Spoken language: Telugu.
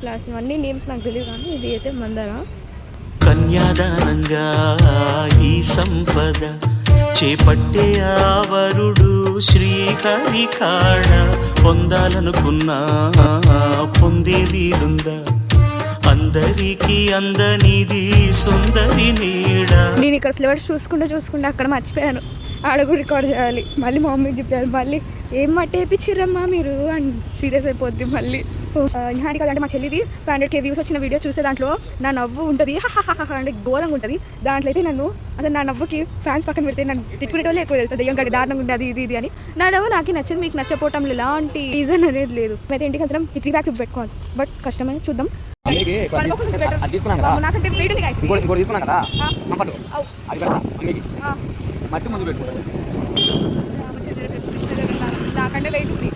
క్లాస్ అన్ని నేమ్స్ నాకు తెలియదు కానీ ఇది అయితే మందార. కన్యాదానంగా ఈ సంపద చేపట్టే ఆవరుడు శ్రీహరి కాడ పొందాలనుకున్నా పొందేదీరుందా అందరికి అందనిది సుందరి నీడ. నేను ఇక్కడ ఫ్లేవర్స్ చూసుకుంటే అక్కడ మర్చిపోయాను, ఆడ కూడా రికార్డ్ చేయాలి. మళ్ళీ మా మమ్మీకి చెప్పారు, మళ్ళీ ఏం మట్టేపించిర్రమ్మా మీరు అని సీరియస్ అయిపోద్ది మళ్ళీ. హాని కదంటే మా చెల్లిది 500K వ్యూస్ వచ్చిన వీడియో చూస్తే దాంట్లో నా నవ్వు ఉంటుంది అంటే ఘోరంగా ఉంటుంది. దాంట్లో అయితే నన్ను అసలు నా నవ్వుకి ఫ్యాన్స్ పక్కన పెడితే నన్ను తిట్టుకునే వాళ్ళే ఎక్కువ తెలుసు, దెయ్యం గడి దారుణంగా ఉంటుంది అది ఇది అని. నా నవ్వు నాకు నచ్చింది, మీకు నచ్చపోవటం ఎలాంటి రీజన్ అనేది లేదు. అయితే ఇంటికి అందరం 3 bags పెట్టుకోవాలి, బట్ కష్టమే చూద్దాం. నాకంటే వెయిట్ ఉంది guys. నాకంటే వెయిట్ ఉంది.